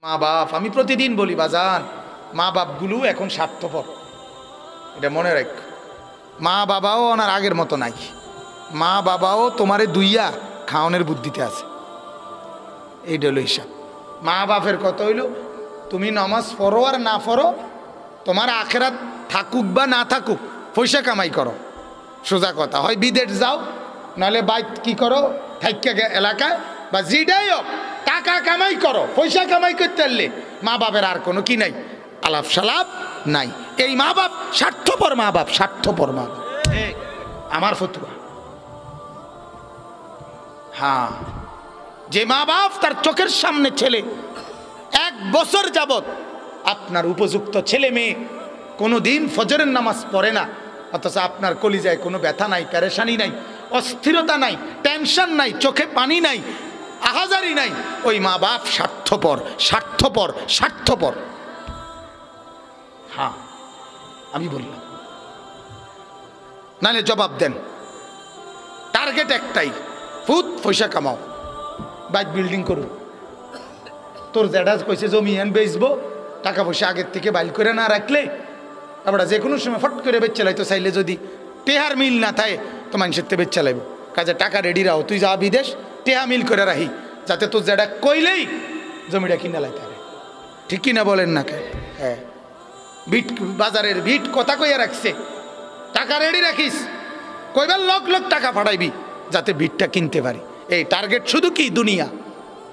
মা বাপ, আমি প্রতিদিন বলি বাজান, মা বাপগুলো এখন স্বার্থপর, এটা মনে রাখ। মা বাবাও ওনার আগের মতো নাই। মা বাবাও তোমারে দুইয়া খাওয়ানোর বুদ্ধিতে আছে। এইটা হলো হিসাব। মা বাপের কথা হইল তুমি নামাজ পড়ো আর না পড়ো, তোমার আখেরাত থাকুক বা না থাকুক, পয়সা কামাই করো। সোজা কথা, হয় বিদেশ যাও, নাহলে বাইক কি করো থাইকা এলাকায়, বা যেটাই হোক টাকা কামাই করো। পয়সা কামাই করতে পারলে মা বাপের আর কোনো কি নাই, আলাপ সালাপ নাই। এই মা বাপ স্বার্থপর মা বাপ, স্বার্থপর মা বাপ, আমার ফতুয়া। হ্যাঁ, যে মা বাপ তার চোখের সামনে ছেলে 1 বছর যাবত আপনার উপযুক্ত ছেলে মেয়ে কোনো দিন ফজরের নামাজ পড়ে না, অথচ আপনার কলিজায় কোনো ব্যথা নাই, পেরেশানি নাই, অস্থিরতা নাই, টেনশন নাই, চোখে পানি নাই, আহাজারি নাই, ওই মা বাপ স্বার্থপর, স্বার্থপর, স্বার্থপর। হ্যাঁ, আমি বললাম, নাহলে জবাব দেন। টার্গেট একটাই, ফুট পয়সা কামাও, বাইক বিল্ডিং করুন। তোর জ্যাডা কইছে জমি হ্যান বেচবো, টাকা পয়সা আগের থেকে বাইল করে না রাখলে আমরা যে কোনো সময় ফট করে বেচ চালাইতো চাইলে, যদি টেহার মিল না থাকে তো মানুষের তে বেচ চালাইব। কাজে টাকা রেডি রাখো, তুই যা বিদেশ টেহা মিল করে রাখি, যাতে তোর জ্যাডা কইলেই জমিটা কিনা লাইতে পারে। ঠিক কিনা বলেন না কে? হ্যাঁ, বিট বাজারের বিট কথা কইয়া রাখছে, টাকা রেডি রাখিস, কইবার লক লক টাকা পাঠাইবি যাতে বিটটা কিনতে পারি। এই টার্গেট শুধু কি দুনিয়া,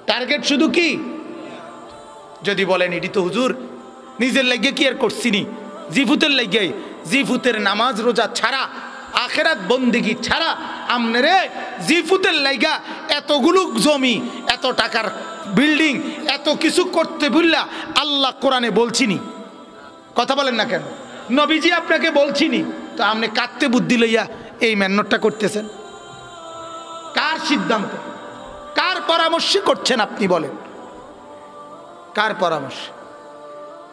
টার্গেট শুধু কি? যদি বলেন এটি তো হুজুর নিজের লাগিয়ে কি আর করছিনি, জিফুতের লাগিয়ে, জিফুতের নামাজ রোজা ছাড়া, আখেরাত বন্দেগি ছাড়া আমনেরে জিফুতের লাইগা এতগুলো জমি, এত টাকার বিল্ডিং, এত কিছু করতে ভুললা আল্লাহ কোরআনে বলছিনি? কথা বলেন না কেন? নবীজি আপনাকে বলছিনি? তো আপনি কাঁদতে বুদ্ধি লইয়া এই মেহনতটা করতেছেন? কার সিদ্ধান্ত, কার পরামর্শে করছেন আপনি বলেন? কার পরামর্শ?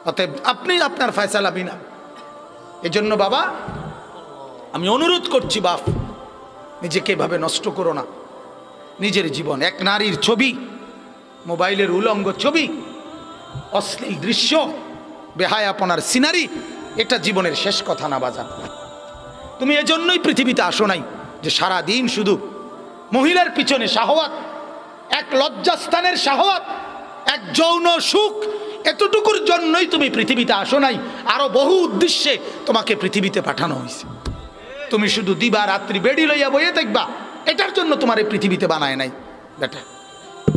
অতএব আপনি আপনার ফয়সালা বিনা। এজন্য বাবা আমি অনুরোধ করছি, বাপ নিজেকে এভাবে নষ্ট করো না। নিজের জীবন, এক নারীর ছবি, মোবাইলের উলঙ্গ ছবি, অশ্লীল দৃশ্য, বেহায়াপনার সিনারি, এটা জীবনের শেষ কথা না বাজান। তুমি এজন্যই পৃথিবীতে আসো নাই যে সারা দিন শুধু মহিলার পিছনে শাহওয়াত, এক লজ্জাস্থানের শাহওয়াত, এক যৌন সুখ, এতটুকুর জন্যই তুমি পৃথিবীতে আসো নাই। আরো বহু উদ্দেশ্যে তোমাকে পৃথিবীতে পাঠানো হয়েছে। তুমি শুধু দিবা রাত্রি বেড়ি লইয়া বইয়ে দেখবা, এটার জন্য তোমার এই পৃথিবীতে বানায় নাই বেটা।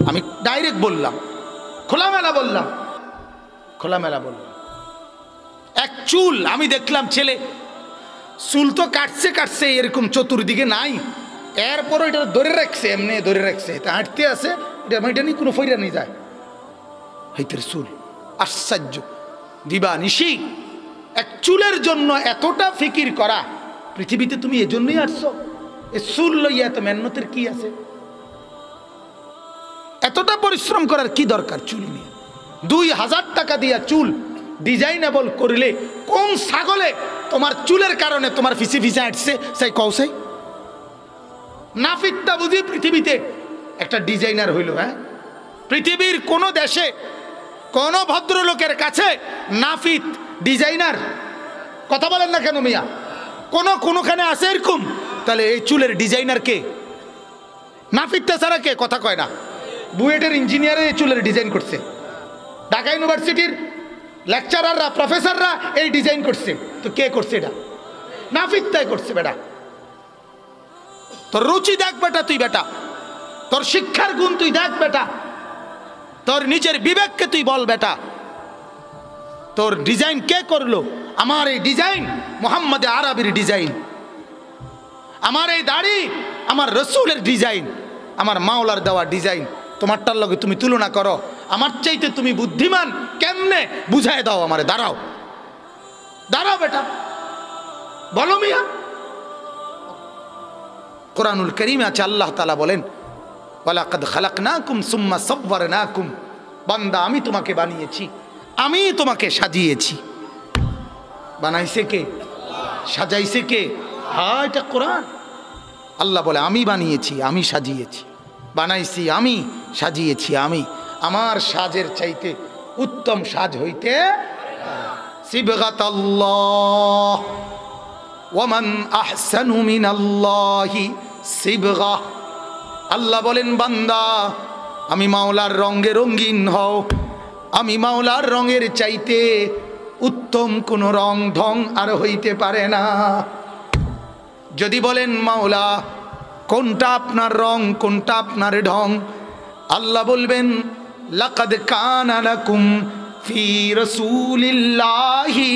আমি ডাইরেক্ট বললাম, খোলামেলা বললাম, খোলামেলা বললাম। এক চুল আমি দেখলাম ছেলে, চুল তো কাটছে কাটছে, এরকম চতুর্দিকে নাই, এরপরও এটা ধরে রাখছে, এমনি ধরে রাখছে, এটা হাঁটতে আছে, এটা নিয়ে কোনো ফইরা নিয়ে যায়, হাইতের চুল। আশ্চর্য, দিবা নিশি এক চুলের জন্য এতটা ফিকির করা। পৃথিবীতে তুমি এজন্যই আসছো? এ চুল লইয়া এত মেহনতের কি আছে? এতটা পরিশ্রম করার কি দরকার? চুল নিয়ে 2000 টাকা দিয়া চুল ডিজাইনেবল করলে কোন ছাগলে তোমার চুলের কারণে তোমার ফিসে ফিসে আসছে সেই কৌসাই নাফিতটা বুঝি পৃথিবীতে একটা ডিজাইনার হইল? হ্যাঁ, পৃথিবীর কোন দেশে কোন ভদ্রলোকের কাছে নাফিত ডিজাইনার? কথা বলেন না কেন মিয়া? কোনখানে আছে এরকম? তাহলে এই চুলের ডিজাইনার কে? নাফিতটা ছাড়া কে? কথা কয় না। বুয়েটের ইঞ্জিনিয়ারে এই চুলের ডিজাইন করছে, ঢাকা ইউনিভার্সিটির লেকচারাররা, প্রফেসররা এই ডিজাইন করছে। তো কে করছে? এটা নাফিতটাই করছে বেটা। তোর রুচি দেখ বেটা, তুই বেটা, তোর শিক্ষার গুণ তুই দেখ বেটা, তোর নিজের বিবেককে তুই বল বেটা, তোর ডিজাইন কে করলো? আমার এই ডিজাইন মোহাম্মদ আরবির ডিজাইন, আমার এই দাড়ি আমার রসুলের ডিজাইন, আমার মাওলার দেওয়া ডিজাইন। তোমারটার লগে তুমি তুলনা করো? আমার চাইতে তুমি বুদ্ধিমান কেমনে? বুঝায় দাও আমারে। দাঁড়াও, দাঁড়াও বেটা, বলো মিয়া। কোরআনুল কারীমে আছে, আল্লাহ তাআলা বলেন, ওয়ালাকাদ খালাকনাকুম সুম্মা সাওয়ারনাকুম, বান্দা আমি তোমাকে বানিয়েছি, আমি তোমাকে সাজিয়েছি। বানাইছে কে? সাজাইছে কে? হ্যাঁ, এটা কোরআন। আল্লাহ বলে আমি বানিয়েছি, আমি সাজিয়েছি, বানাইছি আমি, সাজিয়েছি আমি। আমার সাজের চাইতে উত্তম সাজ হইতে সিবগাতাল্লাহ ওয়ামান আহসানু মিনাল্লাহি সিবগা। আল্লাহ বলেন বান্দা আমি মাওলার রঙে রঙিন হও, আমি মাওলার রঙের চাইতে উত্তম কোন রং ঢং আর হইতে পারে না। যদি বলেন মাওলা কোনটা আপনার রং, কোনটা আপনার ঢং, আল্লাহ বলবেন লাকাদ কানা লাকুম ফি রাসূলিল্লাহি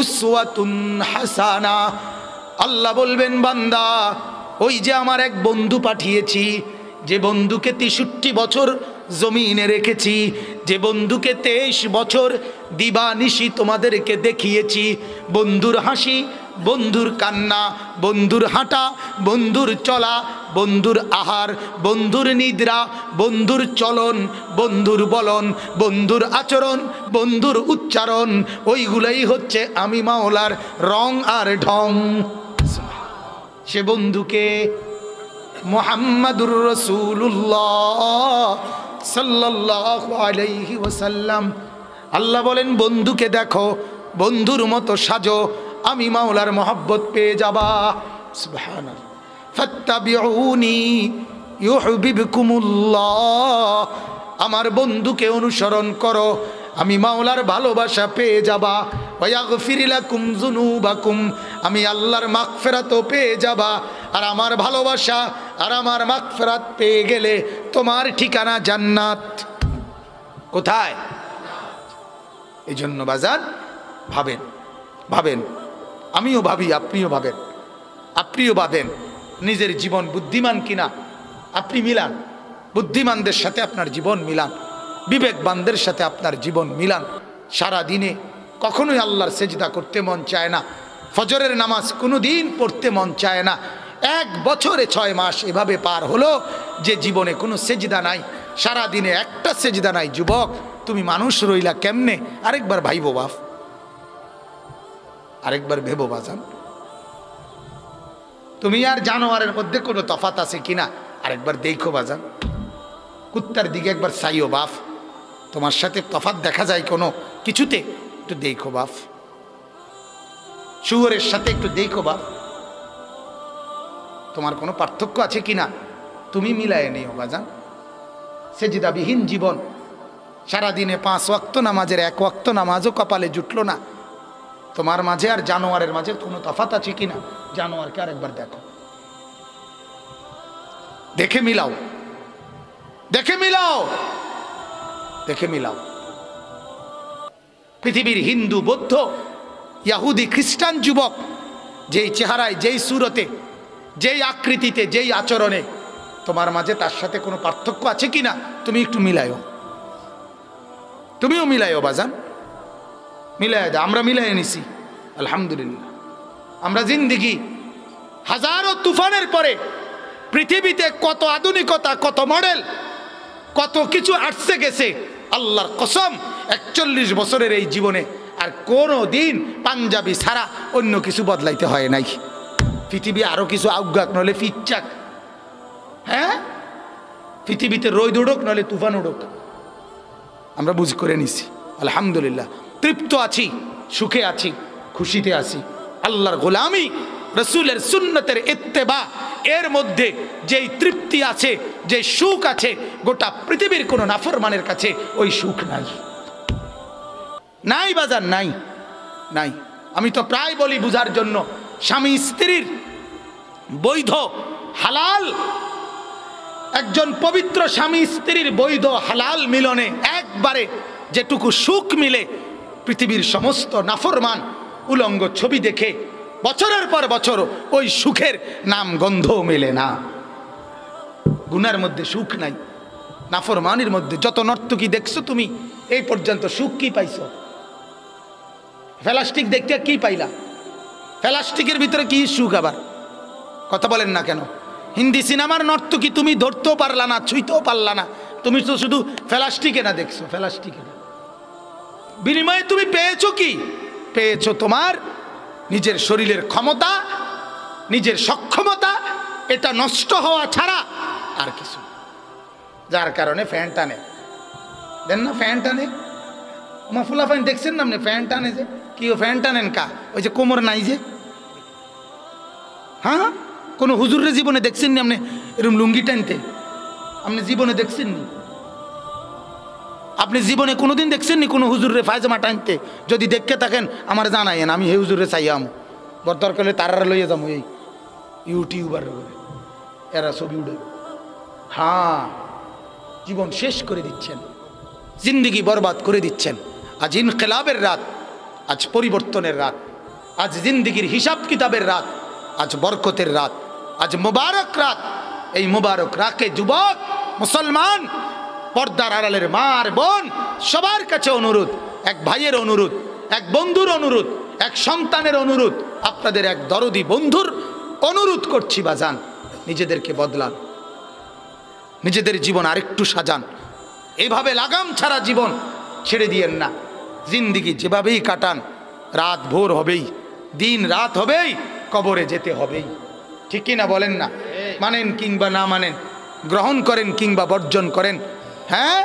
উসওয়াতুন হাসানা। আল্লাহ বলবেন বান্দা ওই যে আমার এক বন্ধু পাঠিয়েছি, যে বন্ধুকে 63 বছর জমিনে রেখেছি, যে বন্ধুকে 23 বছর দিবানিশি তোমাদেরকে দেখিয়েছি, বন্ধুর হাসি, বন্ধুর কান্না, বন্ধুর হাঁটা, বন্ধুর চলা, বন্ধুর আহার, বন্ধুর নিদ্রা, বন্ধুর চলন, বন্ধুর বলন, বন্ধুর আচরণ, বন্ধুর উচ্চারণ, ওইগুলাই হচ্ছে আমি মাওলার রং আর ঢং। সে বন্ধুকে মুহাম্মাদুর রাসূলুল্লাহ সাল্লাল্লাহু আলাইহি ওয়াসাল্লাম। আল্লাহ বলেন বন্ধুকে দেখো, বন্ধুর মতো সাজো, আমি মাওলার মহব্বত পেয়ে যাবা। সুবহানাল্লাহ। ফাত্তাবিউনি ইউহিব্বুকুমুল্লাহ। আমার বন্ধুকে অনুসরণ করো, আমি মাওলার ভালোবাসা পেয়ে যাবা। ওয়াগফির লাকুম যুনুবাকুম। আমি আল্লাহর মাগফিরাতও পেয়ে যাবা। আর আমার ভালোবাসা আর আমার মাগফিরাত পেয়ে গেলে তোমার ঠিকানা জান্নাত। কোথায়? এই জন্য বাজান ভাবেন, ভাবেন, আমিও ভাবি, আপনিও ভাবেন, আপনিও ভাবেন নিজের জীবন বুদ্ধিমান কিনা। আপনি মিলান, বুদ্ধিমানদের সাথে আপনার জীবন মিলান, বিবেকবানদের সাথে আপনার জীবন মিলান। সারা দিনে কখনোই আল্লাহর সেজদা করতে মন চায় না, ফজরের নামাজ কোনো দিন পড়তে মন চায় না। 1 বছরে 6 মাস এভাবে পার হলো যে জীবনে কোনো সেজদা নাই, সারা দিনে একটা সেজদা নাই। যুবক তুমি মানুষ রইলা কেমনে? আরেকবার ভাইবো বাপ, আরেকবার ভেবো বাজান, তুমি আর জানোয়ারের মধ্যে কোনো তফাত আছে কিনা আরেকবার দেখো বাজান। কুত্তার দিকে একবার চাইও বাপ, তোমার সাথে তফাত দেখা যায় কোনো কিছুতে? একটু দেখো বাপ। শুয়োরের সাথে একটু দেখো বাপ, তোমার কোনো পার্থক্য আছে কিনা তুমি মিলায়ে নিও বাজান। সেজদাবিহীন জীবন, সারাদিনে 5 ওয়াক্ত নামাজের 1 ওয়াক্ত নামাজও কপালে জুটলো না। তোমার মাঝে আর জানোয়ারের মাঝে কোনো তফাত আছে কিনা? জানোয়ারকে আরেকবার দেখো, দেখে মিলাও, দেখে মিলাও, দেখে মিলাও। পৃথিবীর হিন্দু, বৌদ্ধ, ইহুদি, খ্রিস্টান যুবক যেই চেহারায়, যেই সুরতে, যেই আকৃতিতে, যেই আচরণে, তোমার মাঝে তার সাথে কোনো পার্থক্য আছে কিনা তুমি একটু মিলাইও, তুমিও মিলাইও বাজান, মিলাই দাও। আমরা মিলাই নিছি আলহামদুলিল্লাহ। আমরা জিন্দিগি হাজারো তুফানের পরে পৃথিবীতে কত আধুনিকতা, কত মডেল, কত কিছু আসছে গেছে, আল্লাহর কসম 41 বছরের এই জীবনে আর কোনো দিন পাঞ্জাবি ছাড়া অন্য কিছু বদলাইতে হয় নাই। পৃথিবী আরো কিছু আজ্ঞাক নলে ফিচ্চাক, হ্যাঁ পৃথিবীতে রোদ উড়ুক নলে তুফান উড়ুক, আমরা বুঝ করে নিছি আলহামদুলিল্লাহ। তৃপ্ত আছি, সুখে আছি, খুশিতে আছি। আল্লাহর গোলামি, রসুলের সুন্নতের ইত্তেবা, এর মধ্যে যেই তৃপ্তি আছে, যে সুখ আছে, গোটা পৃথিবীর কোনো নাফরমানের কাছে ওই সুখ নাই, নাই বাজার, নাই, নাই। আমি তো প্রায় বলি বুঝার জন্য, স্বামী স্ত্রীর বৈধ হালাল, একজন পবিত্র স্বামী স্ত্রীর বৈধ হালাল মিলনে একবারে যেটুকু সুখ মিলে, পৃথিবীর সমস্ত নাফরমান উলঙ্গ ছবি দেখে বছরের পর বছর ওই সুখের নাম গন্ধ মেলে না। গুনার মধ্যে সুখ নাই, নাফরমানির মধ্যে যত নর্তকী দেখছো তুমি এই পর্যন্ত সুখ কি পাইছো? প্লাস্টিক দেখতে কি পাইলা? প্লাস্টিকের ভিতরে কি সুখ? আবার কথা বলেন না কেন? হিন্দি সিনেমার নর্তকী তুমি ধরতেও পারলা না, ছুঁইতেও পারলা না, তুমি তো শুধু প্লাস্টিকে না দেখছো, প্লাস্টিকে না। বিনিময়ে তুমি পেয়েছো কি? পেয়েছো তোমার নিজের শরীরের ক্ষমতা, নিজের সক্ষমতা, এটা নষ্ট হওয়া ছাড়া আর কিছু। যার কারণে ফ্যান টানে, দেন না ফ্যান টানে, মা ফুলাফাইন দেখছেন না আপনি ফ্যান টানে যে কি ও ফ্যান টানেন কা ওই যে কোমর নাই যে হ্যাঁ কোনো হুজুরের জীবনে দেখছেন নি আপনি এরকম লুঙ্গি টানতে আপনি জীবনে দেখছেন নি আপনি জীবনে কোনোদিন দেখছেন নি কোনো হুজুরের পায়জামা টানতে যদি দেখতে থাকেন আমার জানাইন আমি হে হুজুরে চাইয়াম বর দরকার হলে তারা লইয়া যাবো এই ইউটিউবার এরা ছবি উঠে হ্যাঁ জীবন শেষ করে দিচ্ছেন জিন্দিগি বরবাদ করে দিচ্ছেন আজ ইনকিলাবের রাত আজ পরিবর্তনের রাত আজ জিন্দিগির হিসাব কিতাবের রাত আজ বরকতের রাত আজ মুবারক রাত এই মুবারক রাতে যুবক মুসলমান পর্দার আড়ালের মা আর বোন সবার কাছে অনুরোধ এক ভাইয়ের অনুরোধ এক বন্ধুর অনুরোধ এক সন্তানের অনুরোধ আপনাদের এক দরদি বন্ধুর অনুরোধ করছি বাজান নিজেদেরকে বদলান নিজেদের জীবন আরেকটু সাজান এভাবে লাগাম ছাড়া জীবন ছেড়ে দিয়েন না জিন্দিগি যেভাবেই কাটান রাত ভোর হবেই দিন রাত হবেই কবরে যেতে হবেই ঠিক কি না বলেন না মানেন কিংবা না মানেন গ্রহণ করেন কিংবা বর্জন করেন হ্যাঁ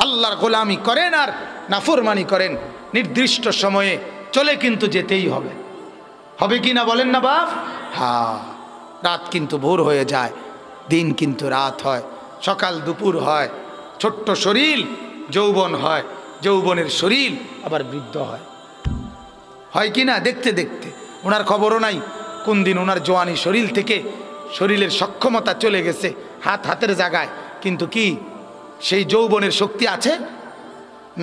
আল্লাহর গোলামি করেন আর নাফরমানি করেন নির্দিষ্ট সময়ে চলে কিন্তু যেতেই হবে হবে কি না বলেন না বাপ হ্যাঁ রাত কিন্তু ভোর হয়ে যায় দিন কিন্তু রাত হয় সকাল দুপুর হয় ছোট্ট শরীর যৌবন হয় যৌবনের শরীর আবার বৃদ্ধ হয় কি না দেখতে দেখতে ওনার খবরও নাই কোন দিন ওনার জওয়ানি শরীর থেকে শরীরের সক্ষমতা চলে গেছে হাতের জায়গায় কিন্তু কি সেই যৌবনের শক্তি আছে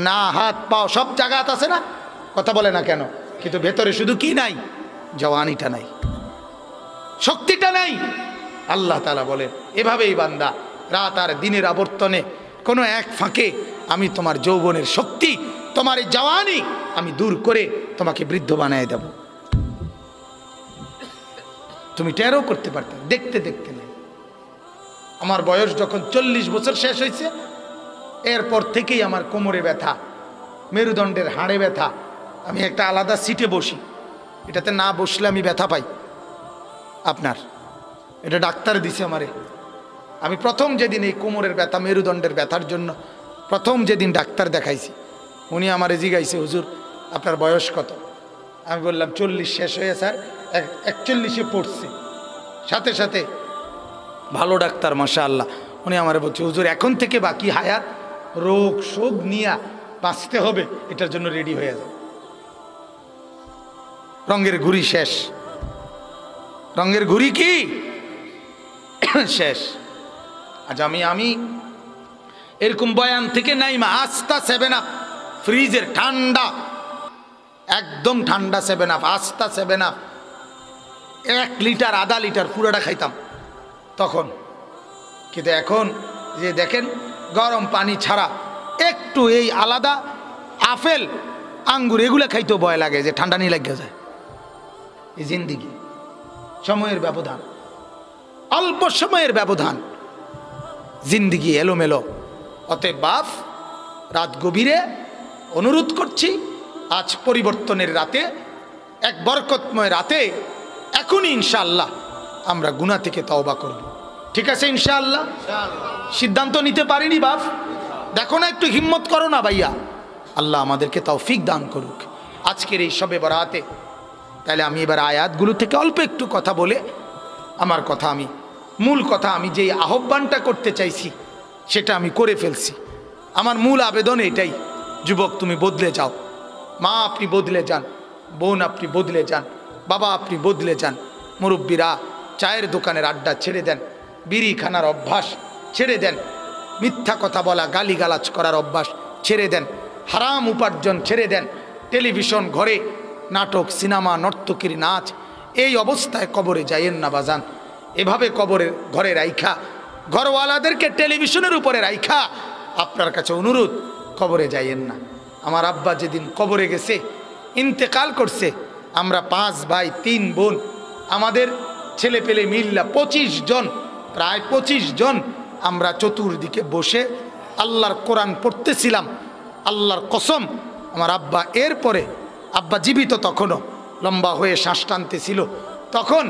না হাত পাও সব জায়গাত আছে না কথা বলে না কেন কিন্তু ভেতরে শুধু কি নাই জওয়ানিটা নাই শক্তিটা নাই আল্লাহ তাআলা বলেন এভাবেই বান্দা রাত আর দিনের আবর্তনে কোনো এক ফাঁকে আমি তোমার যৌবনের শক্তি তোমার এই জওয়ানি আমি দূর করে তোমাকে বৃদ্ধ বানিয়ে দেব তুমি টেরও করতে পারতে দেখতে দেখতে নেই আমার বয়স যখন 40 বছর শেষ হয়েছে এরপর থেকেই আমার কোমরে ব্যথা মেরুদণ্ডের হাড়ে ব্যথা আমি একটা আলাদা সিটে বসি এটাতে না বসলে আমি ব্যথা পাই আপনার এটা ডাক্তার দিছে আমারে আমি প্রথম যেদিন এই কোমরের ব্যথা মেরুদণ্ডের ব্যথার জন্য প্রথম যেদিন ডাক্তার দেখাইছি উনি আমারে জিগাইছে হুজুর আপনার বয়স কত আমি বললাম 40 শেষ হয়ে স্যার 41-এ পড়ছে সাথে সাথে ভালো ডাক্তার মাশাআল্লাহ উনি আমারে বলছে হুজুর এখন থেকে বাকি হায়াত রোগ শোক নিয়ে বাঁচতে হবে এটার জন্য রেডি হয়ে যাবে রঙের ঘুড়ি শেষ রঙের ঘুড়ি কি শেষ আজ আমি এরকম বয়ান থেকে নাইমা আস্তা 7 আপ ফ্রিজের ঠান্ডা একদম ঠান্ডা 7 আপ আস্তা 7 আপ 1 লিটার আধা লিটার পুরোটা খাইতাম তখন কিন্তু এখন যে দেখেন গরম পানি ছাড়া একটু এই আলাদা আপেল আঙ্গুর এগুলো খাইতেও ভয় লাগে যে ঠান্ডা নিয়ে লাগে যায় এই জিন্দিগি সময়ের ব্যবধান অল্প সময়ের ব্যবধান জিন্দিগি এলোমেলো অতএব বাপ রাত গভীরে অনুরোধ করছি আজ পরিবর্তনের রাতে এক বরকতময় রাতে এখনই ইনশাআল্লাহ আমরা গুনাহ থেকে তওবা করব ঠিক আছে ইনশাআল্লাহ সিদ্ধান্ত নিতে পারিনি বাপ দেখো না একটু হিম্মত করো না ভাইয়া আল্লাহ আমাদেরকে তৌফিক দান করুক আজকের এই শবে বরাতে তাহলে আমি এবার আয়াতগুলো থেকে অল্প একটু কথা বলে আমার কথা আমি মূল কথা আমি যেই আহ্বানটা করতে চাইছি সেটা আমি করে ফেলছি আমার মূল আবেদন এটাই যুবক তুমি বদলে যাও মা আপনি বদলে যান বোন আপনি বদলে যান বাবা আপনি বদলে যান মুরব্বীরা চায়ের দোকানের আড্ডা ছেড়ে দেন বিড়ি খানার অভ্যাস ছেড়ে দেন মিথ্যা কথা বলা গালিগালাজ করার অভ্যাস ছেড়ে দেন হারাম উপার্জন ছেড়ে দেন টেলিভিশন ঘরে নাটক সিনেমা নর্তকীর নাচ এই অবস্থায় কবরে যাইয়েন না বাজান এভাবে কবরের ঘরে রাইখা ঘরওয়ালাদেরকে টেলিভিশনের উপরে রাইখা আপনার কাছে অনুরোধ কবরে যাইয়েন না আমার আব্বা যেদিন কবরে গেছে ইন্তেকাল করছে আমরা 5 ভাই 3 বোন আমাদের ছেলে পেলে মিল্লা 25 জন প্রায় 25 জন আমরা চতুর্দিকে বসে আল্লাহর কোরআন পড়তেছিলাম আল্লাহর কসম আমার আব্বা এরপরে আব্বা জীবিত তখনও লম্বা হয়ে শ্বাস টানতেছিল তখন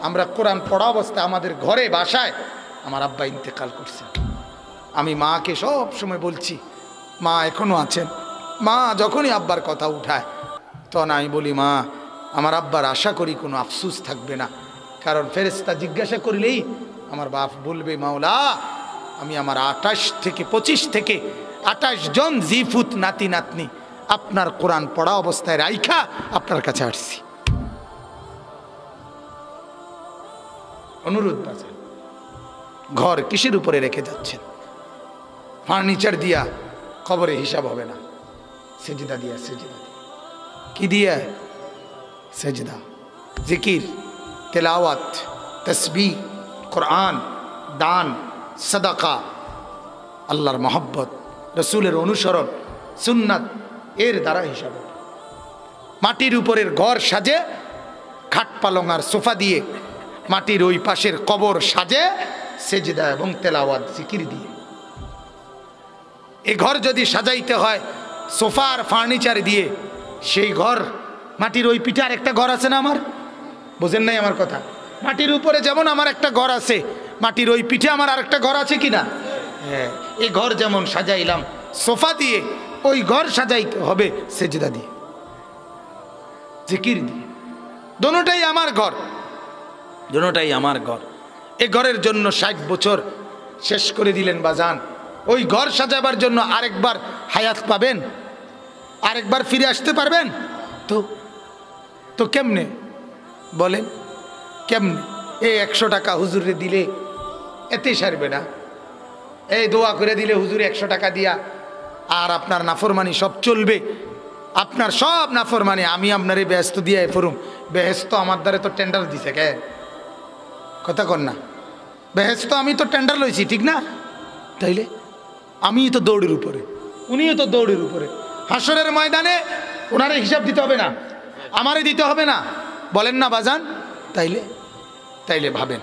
আমরা কোরআন পড়া অবস্থায় আমাদের ঘরে বাসায় আমার আব্বা ইন্তেকাল করছে আমি মাকে সব সময় বলছি মা এখনো আছেন মা যখনই আব্বার কথা উঠায় তখন আমি বলি, মা আমার আব্বার আশা করি কোনো আফসোস থাকবে না, কারণ ফেরেশতা জিজ্ঞাসা করলেই আমার বাপ বলবে, মাওলা আমি আমার 28 থেকে 25 থেকে 28 জন জিফুত নাতি নাতনি আপনার কোরআন পড়া অবস্থায় রাইখা আপনার কাছে আসছি। অনুরোধ বাজার, ঘর কিসের উপরে রেখে যাচ্ছেন? ফার্নিচার দিয়া কবরে হিসাব হবে না, সেজদা দিয়া, সেজদা দিয়া। কি দিয়া? সেজদা, জিকির, তেলাওয়াত, তসবিহ, কোরআন, দান, সাদাকা, আল্লাহর মহব্বত, রসুলের অনুসরণ, সুন্নাত, এর দ্বারা হিসাব হবে। মাটির উপরের ঘর সাজে খাট পালং আর সোফা দিয়ে, মাটির ওই পাশের কবর সাজে সেজদা এবং তেলাওয়াত জিকির দিয়ে। এই ঘর যদি সাজাইতে হয় সোফা আর ফার্নিচার দিয়ে, সেই ঘর মাটির ওই পিঠে আর একটা ঘর আছে না আমার, বোঝেন নাই আমার কথা? মাটির উপরে যেমন আমার একটা ঘর আছে, মাটির ওই পিঠে আমার আরেকটা ঘর আছে কিনা? হ্যাঁ, এই ঘর যেমন সাজাইলাম সোফা দিয়ে, ওই ঘর সাজাইতে হবে সেজদা দিয়ে, জিকির দিয়ে। দোনোটাই আমার ঘর, দোনোটাই আমার ঘর। এই ঘরের জন্য 60 বছর শেষ করে দিলেন বাজান, ওই ঘর সাজাবার জন্য আরেকবার হায়াত পাবেন? আরেকবার ফিরে আসতে পারবেন? তো কেমনে বলেন, কেমনে? এই 100 টাকা হুজুরে দিলে এতে সারবে না, এই দোয়া করে দিলে হুজুরে 100 টাকা দিয়া আর আপনার নাফরমানি সব চলবে, আপনার সব নাফরমানি আমি আপনার এই বেহেস্ত দিয়ে পড়ুম। বেহেস্ত আমার দ্বারা তো টেন্ডার দিছে, কে কথা কন না? বেহেস্ত আমি তো টেন্ডার লইছি, ঠিক না? তাইলে আমি তো দৌড়ের উপরে, উনিও তো দৌড়ের উপরে। হাসরের ময়দানে ওনারে হিসাব দিতে হবে না, আমারে দিতে হবে না, বলেন না বাজান? তাইলে ভাবেন,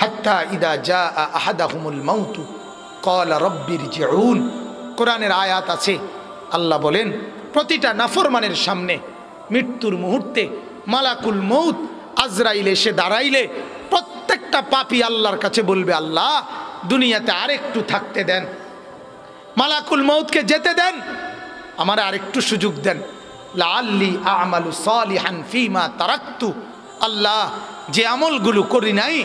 হাত্তা ইদা জা আহাদাহুমুল মাউতু ক্বালা রাব্বিরজিউন, কোরআনের আয়াত আছে, আল্লাহ বলেন প্রতিটা নাফরমানের সামনে মৃত্যুর মুহূর্তে মালাকুল মউত আজরাইল এসে দাঁড়াইলে প্রত্যেকটা পাপী আল্লাহর কাছে বলবে, আল্লাহ দুনিয়াতে আরেকটু থাকতে দেন, মালাকুল মউতকে যেতে দেন, আমার আরেকটু সুযোগ দেন, লাআল্লি আ'মালু সালিহান ফীমা তারাকতু, আল্লাহ যে আমলগুলো করি নাই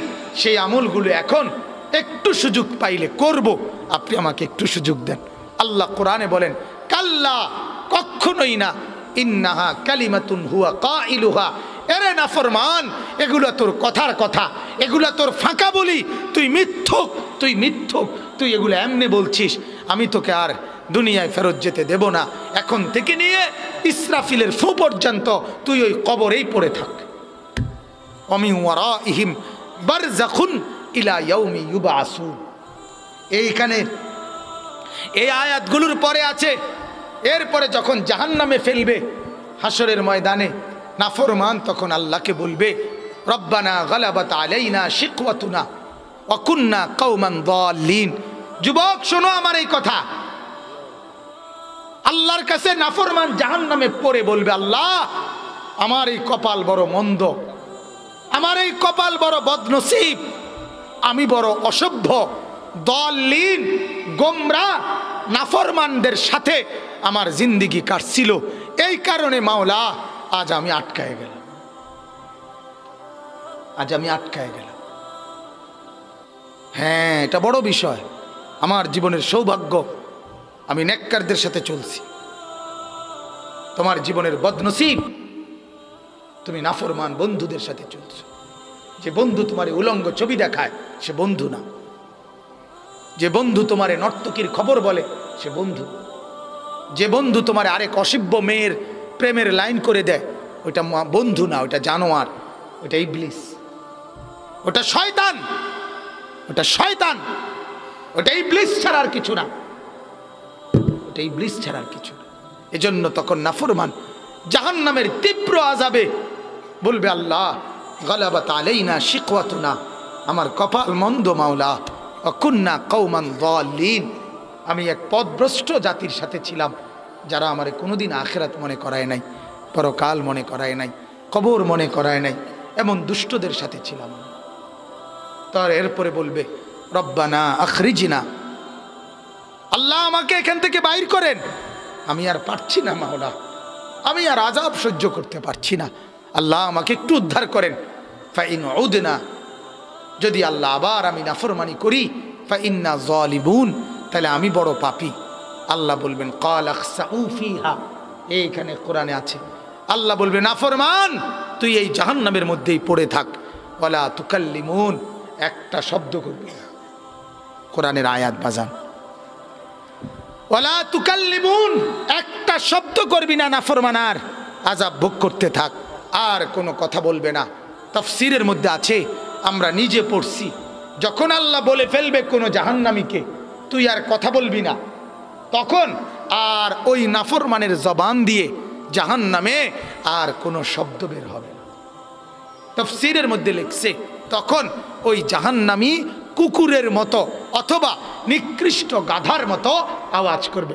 সেই আমলগুলো এখন একটু সুযোগ পাইলে করব, আপনি আমাকে একটু সুযোগ দেন। আল্লাহ কোরআনে বলেন, কাল্লা, কখনোই না, ইন্নাহা কালিমাতুন হুয়া কাইলুহা, এরে নাফরমান, এগুলো তোর কথার কথা, এগুলো তোর ফাঁকা বলি, তুই মিথ্যুক, তুই মিথ্যুক, তুই এগুলো এমনি বলছিস, আমি তোকে আর দুনিয়ায় ফেরত যেতে দেব না, এখন থেকে নিয়ে ইসরাফিলের ফু পর্যন্ত তুই ওই কবরেই পড়ে থাক। ওয়ামিন ওয়ারাইহিম বারযাখুন ইলা ইয়াউমি ইউবআসুন। এইখানে এই আয়াতগুলোর পরে আছে, এরপরে যখন জাহান্নামে ফেলবে হাসরের ময়দানে নাফরমান তখন আল্লাহকে বলবে, রব্বানা গালাবাত আলাইনা শিকওয়াতুনা ওয়া কুন্না কওমান দাল্লিন। যুবক শোনো আমার এই কথা, আল্লাহর কাছে নাফরমান জাহান্নামে পড়ে বলবে, আল্লাহ আমার এই কপাল বড় মন্দ, আমার এই কপাল বড় বদনসিব, আমি বড় অসভ্য, দাল্লিন, গোমরা, নাফরমানদের সাথে আমার জিন্দেগি কাটছিল, এই কারণে মাওলা আজ আমি আটকায় গেলাম, আজ আমি আটকায় গেলাম। হ্যাঁ, এটা বড় বিষয়, আমার জীবনের সৌভাগ্য আমি নেককারদের সাথে চলছি। তোমার জীবনের বদনসিব, তুমি নাফরমান বন্ধুদের সাথে চলছো। যে বন্ধু তোমার উলঙ্গ ছবি দেখায় সে বন্ধু না, যে বন্ধু তোমার নর্তকীর খবর বলে সে বন্ধু, যে বন্ধু তোমার আরেক অসভ্য মেয়ের প্রেমের লাইন করে দেয় ওইটা বন্ধু না, ওইটা জানোয়ার, ওইটা ইবলিস, ওটা শয়তান, ওটা শয়তান, ওটা ইবলিস ছাড়া আর কিছু না, ওটা ইবলিস ছাড়া আর কিছু না। এজন্য তখন নাফরমান জাহান্নামের তীব্র আযাবে বলবে, আল্লাহ গালাবাত আলাইনা শিকওয়াতুনা, আমার কপাল মন্দ মাওলা, ওয়া কুন্না কওমান দাল্লিন, আমি এক পথভ্রষ্ট জাতির সাথে ছিলাম যারা আমারে কোনোদিন আখিরাত মনে করায় নাই, পরকাল মনে করায় নাই, কবর মনে করায় নাই, এমন দুষ্টদের সাথে ছিলাম। তার এরপরে বলবে, রব্বানা আখরিজনা, আল্লাহ আমাকে এখান থেকে বাইর করেন, আমি আর পারছি না মাওলা, আমি আর আযাব সহ্য করতে পারছি না, আল্লাহ আমাকে একটু উদ্ধার করেন। ফাইন উদনা, যদি আল্লাহ আবার আমি নাফরমানি করি, ফাইন্না যালিমুন, তাহলে আমি বড় পাপী। আল্লাহ বলবেন ক্বাল আখসাউ ফিহা, এইখানে কোরআনে আছে, আল্লাহ বলবেন নাফরমান তুই এই জাহান্নামের মধ্যেই পড়ে থাক, ওয়ালা তুকাল্লিমুন, একটা শব্দ করবি না। কোরআনের আয়াত বাজান, ওয়ালা তুকাল্লিমুন, একটা শব্দ করবি না, নাফরমানার আযাব ভোগ করতে থাক, আর কোনো কথা বলবে না। তাফসীরের মধ্যে আছে, আমরা নিজে পড়ছি, যখন আল্লাহ বলে ফেলবে কোনো জাহান্নামীকে তুই আর কথা বলবি না, তখন আর ওই নাফরমানের জবান দিয়ে জাহান্নামে আর কোনো শব্দ বের হবে না। তাফসীরের মধ্যে লিখছে, তখন ওই জাহান্নামী কুকুরের মতো অথবা নিকৃষ্ট গাধার মতো আওয়াজ করবে।